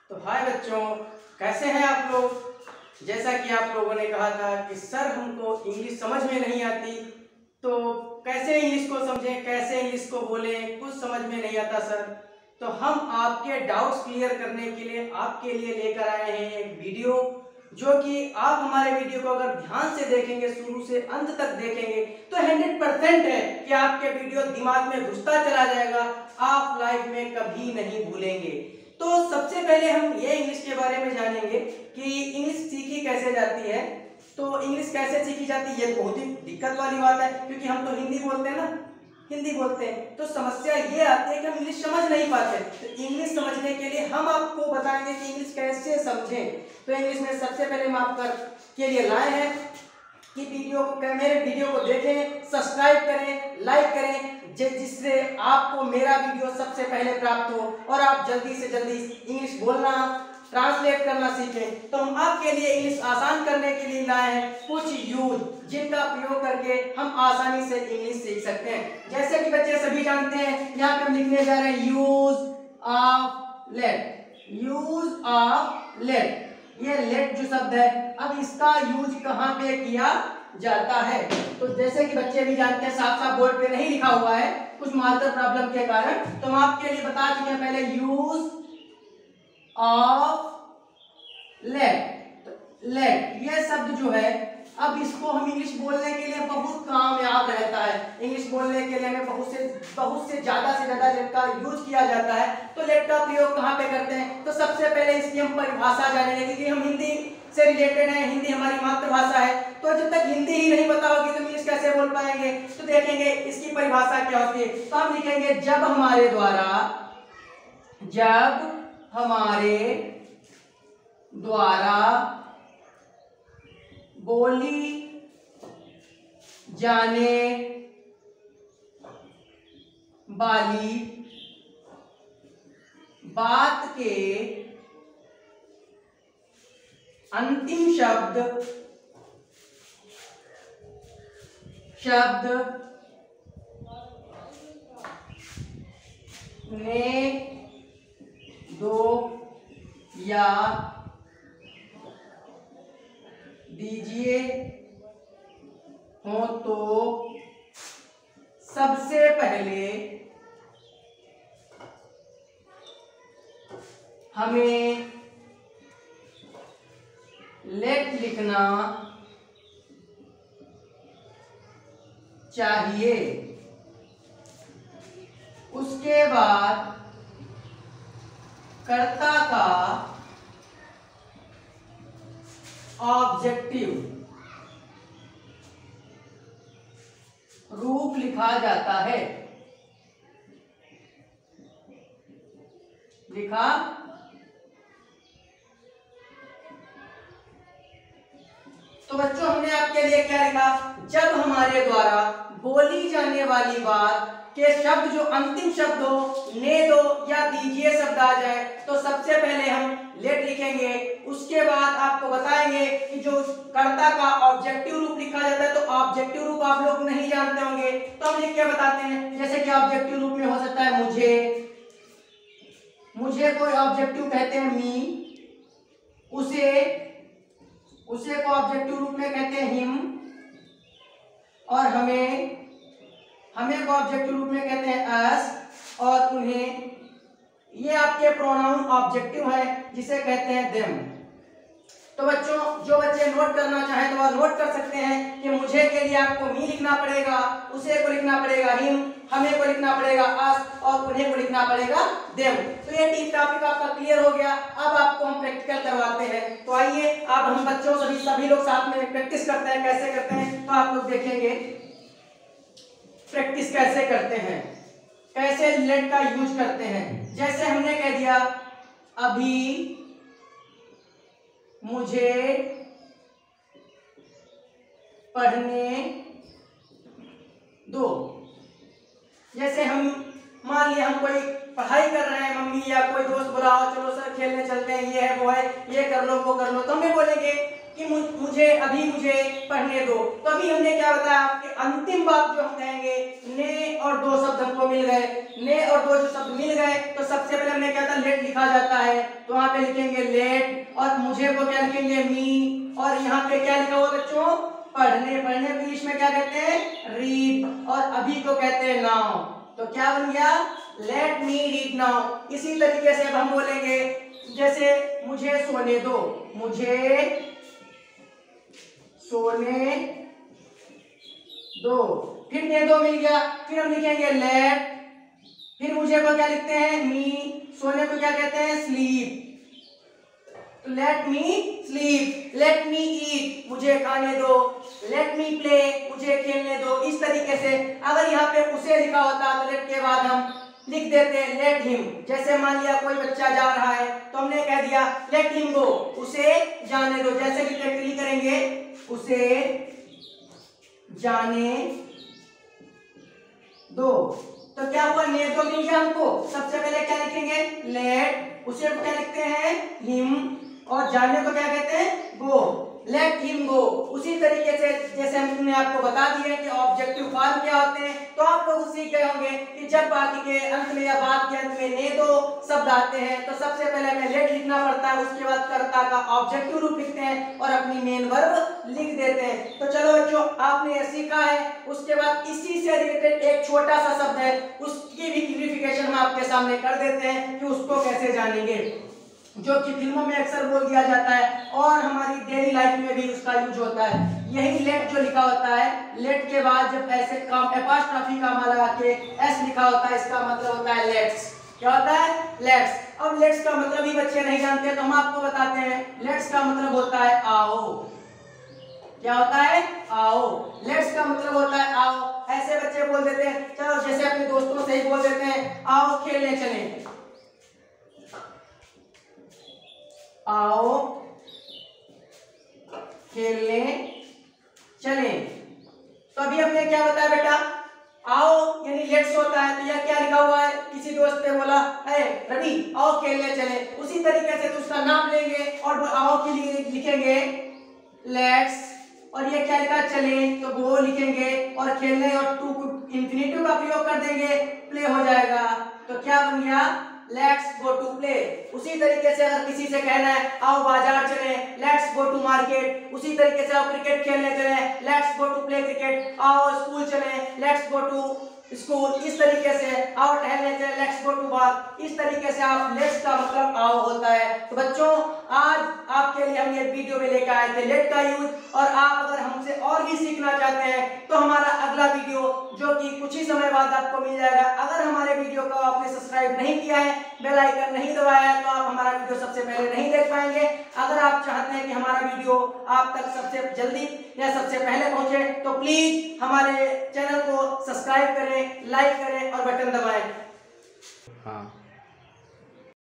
तो हाय बच्चों, कैसे हैं आप लोग। जैसा कि आप लोगों ने कहा था कि सर हमको इंग्लिश समझ में नहीं आती, तो कैसे इंग्लिश को समझें, कैसे इंग्लिश को बोलें, कुछ समझ में नहीं आता सर। तो हम आपके डाउट्स क्लियर करने के लिए आपके लिए लेकर आए हैं एक वीडियो, जो कि आप हमारे वीडियो को अगर ध्यान से देखेंगे, शुरू से अंत तक देखेंगे, तो 100% है कि आपके वीडियो दिमाग में घुसता चला जाएगा, आप लाइफ में कभी नहीं भूलेंगे। तो सबसे पहले हम ये इंग्लिश के बारे में जानेंगे कि इंग्लिश सीखी कैसे जाती है। तो इंग्लिश कैसे सीखी जाती है, ये बहुत ही दिक्कत वाली बात है, क्योंकि हम तो हिंदी बोलते हैं ना, हिंदी बोलते हैं, तो समस्या ये आती है कि हम इंग्लिश समझ नहीं पाते। तो इंग्लिश समझने के लिए हम आपको बताएंगे कि इंग्लिश कैसे समझें। तो इंग्लिश में सबसे पहले हम आपके लिए लाए हैं कि मेरे वीडियो को देखें, सब्सक्राइब करें, लाइक करें, जिससे आपको मेरा वीडियो सबसे पहले प्राप्त हो और आप जल्दी से जल्दी इंग्लिश बोलना, ट्रांसलेट करना सीखें। तो हम आपके लिए इंग्लिश आसान करने के लिए लाए हैं कुछ यूज, जिनका प्रयोग करके हम आसानी से इंग्लिश सीख सकते हैं। जैसे कि बच्चे सभी जानते हैं, यहाँ पे हम लिखने जा रहे हैं use of let. Use of let, ये लेट जो शब्द है, अब इसका यूज कहाँ पे किया जाता है। तो जैसे कि बच्चे भी जानते हैं, साफ साफ बोर्ड पे नहीं लिखा हुआ है कुछ मार्कर प्रॉब्लम के कारण, तो हम आपके लिए बता चुके हैं पहले यूज ऑफ लेट। लेट ये शब्द जो है, अब इसको हम इंग्लिश बोलने के लिए बहुत कामयाब रहता है। इंग्लिश बोलने के लिए हमें बहुत से ज्यादा लेट का यूज किया जाता है। तो लेट का प्रयोग कहाँ पे करते हैं, तो सबसे पहले इसकी हम परिभाषा जानेंगे, क्योंकि हम हिंदी से रिलेटेड हैं, हिंदी हमारी मातृभाषा है। तो जब तक हिंदी ही नहीं पता होगी तो इंग्लिश कैसे बोल पाएंगे। तो देखेंगे इसकी परिभाषा क्या होती है। तो हम लिखेंगे जब हमारे द्वारा बोली जाने वाली बात के अंतिम शब्द ने दो या दीजिए हो, तो सबसे पहले हमें लेट लिखना चाहिए। उसके बाद कर्ता का ऑब्जेक्टिव रूप लिखा जाता है। लिखा तो बच्चों हमने आपके लिए क्या लिखा, जब हमारे द्वारा बोली जाने वाली बात के शब्द जो अंतिम शब्द हो, ने दो या दीजिए शब्द आ जाए, तो सबसे पहले हम लेट लिखेंगे। उसके बाद आपको बताएंगे कि जो कर्ता का ऑब्जेक्टिव रूप लिखा जाता है, तो ऑब्जेक्टिव रूप आप लोग नहीं जानते होंगे, तो हम लिख के बताते हैं। जैसे कि ऑब्जेक्टिव रूप में हो सकता है मुझे कोई ऑब्जेक्टिव कहते हैं मी, उसे को ऑब्जेक्टिव रूप में कहते हैं हिम, और हमें को ऑब्जेक्टिव रूप में कहते हैं अस, और उन्हें, ये आपके प्रोनाउन ऑब्जेक्टिव है जिसे कहते हैं देम। तो बच्चों, जो बच्चे नोट करना चाहें तो वह नोट कर सकते हैं कि मुझे के लिए आपको मी लिखना पड़ेगा, उसे को लिखना पड़ेगा हिम, हमें को लिखना पड़ेगा अस, और उन्हें को लिखना पड़ेगा देम। तो ये टॉपिक आपका क्लियर हो गया। अब आपको हम प्रैक्टिकल करवाते हैं। तो आइए अब हम बच्चों सभी लोग साथ में प्रैक्टिस करते हैं। कैसे करते हैं, तो आप लोग देखेंगे प्रैक्टिस कैसे करते हैं, कैसे लेट का यूज करते हैं। जैसे हमने कह दिया, अभी मुझे पढ़ने दो। जैसे हम मान लिया हम कोई पढ़ाई कर रहे हैं, मम्मी या कोई दोस्त बुलाओ, चलो सर खेलने चलते हैं, ये है वो है, ये कर लो वो कर लो, तो हमें बोलेंगे कि मुझे पढ़ने दो। तो अभी हमने क्या बताया, आपके अंतिम बात जो हम कहेंगे, ने और दो शब्द हमको मिल गए। ने और दो जो शब्द मिल गए तो सबसे पहले हमने क्या था, लेट लिखा जाता है, तो वहां पे लिखेंगे लेट, और मुझे को क्या लिखेंगे, मी, और यहाँ पे क्या लिखा हुआ बच्चों, पढ़ने। पढ़ने को इंग्लिश में क्या कहते हैं, रीड, और अभी को कहते हैं नाउ। तो क्या बन गया, लेट मी रीड नाउ। इसी तरीके से अब हम बोलेंगे, जैसे मुझे सोने दो, मुझे सोने दो, फिर ने दो मिल गया, फिर हम लिखेंगे लेट, फिर मुझे को क्या लिखते हैं, मी, सोने को क्या कहते हैं, स्लीप। तो let me sleep, let me eat, मुझे खाने दो, लेट मी प्ले, मुझे खेलने दो। इस तरीके से अगर यहाँ पे उसे लिखा होता तो लेट के बाद हम लिख देते लेट हिम। जैसे मान लिया कोई बच्चा जा रहा है तो हमने कह दिया लेट हिम गो, उसे जाने दो। जैसे कि प्रैक्टिकली करेंगे, उसे जाने दो, तो क्या हुआ, ने दो मिल गया हमको। सबसे पहले क्या लिखेंगे, लेट, उसे क्या लिखते हैं, हिम, और जाने को क्या कहते हैं, गो, लेट हिम गो। उसी तरीके से जैसे हमने आपको बता दिया कि ऑब्जेक्टिव फॉर्म क्या होते हैं, तो आप लोग सीख गए होंगे कि जब वाक्य के अंत में या बात के अंत में ने दो शब्द आते हैं तो सबसे पहले हमें लेट लिखना पड़ता है, उसके बाद कर्ता का ऑब्जेक्टिव रूप लिखते हैं और अपनी मेन वर्ब लिख देते हैं। तो चलो जो आपने सीखा है, उसके बाद इसी से रिलेटेड एक छोटा सा शब्द है, उसकी भी क्लैरिफिकेशन हम आपके सामने कर देते हैं कि उसको कैसे जानेंगे, जो कि फिल्मों में अक्सर बोल दिया जाता है और हमारी डेली लाइफ में भी उसका यूज होता है। यही लेट जो लिखा होता है, लेट के बाद जब ऐसे काम एपॉस्ट्रोफी का लगा के एस लिखा होता है, इसका मतलब होता है लेट्स। क्या होता है, लेट्स। अब लेट्स का मतलब ही बच्चे नहीं जानते तो हम आपको बताते हैं। लेट्स का मतलब होता है आओ। क्या होता है, आओ। लेट्स का मतलब होता है आओ। ऐसे बच्चे बोल देते हैं, चलो जैसे अपने दोस्तों से ही बोल देते हैं, आओ खेलने चलें, आओ खेलने चलें। तो अभी हमने क्या बताया बेटा, आओ यानी लेट्स होता है, तो यह क्या लिखा हुआ है, किसी दोस्त ने बोला है रवि आओ खेलने चले, उसी तरीके से तो उसका नाम लेंगे और वो आओ के लिए लिखेंगे लेट्स, और ये क्या लिखा, चले तो वो लिखेंगे, और खेलने और टू इंफिनिटिव का प्रयोग कर देंगे, प्ले हो जाएगा। तो क्या बन गया, लेट्स गो टू प्ले। उसी तरीके से अगर किसी से कहना है आओ बाजार चले, लेट्स गो टू मार्केट। उसी तरीके से आओ क्रिकेट खेलने चले, let's go to play cricket. आओ स्कूल चले, लेट्स गो टू स्कूल। इस तरीके से आओ टहलने चले, लेट्स गो टू वॉक। इस तरीके से आप लेट्स का मतलब आओ होता है। तो बच्चों आज आपके लिए हम ये वीडियो में लेकर आए थे लेट का यूज, और आप अगर हमसे और भी सीखना चाहते हैं तो हमारा अगला वीडियो जो कि कुछ ही समय बाद आपको मिल जाएगा। अगर हमारे वीडियो को आपने सब्सक्राइब नहीं किया है, बेल आइकन नहीं दबाया है, तो आप हमारा वीडियो सबसे पहले नहीं देख पाएंगे। अगर आप चाहते हैं कि हमारा वीडियो आप तक सबसे जल्दी या सबसे पहले पहुंचे तो प्लीज हमारे चैनल को सब्सक्राइब करें, लाइक करें और बटन दबाएं। हाँ।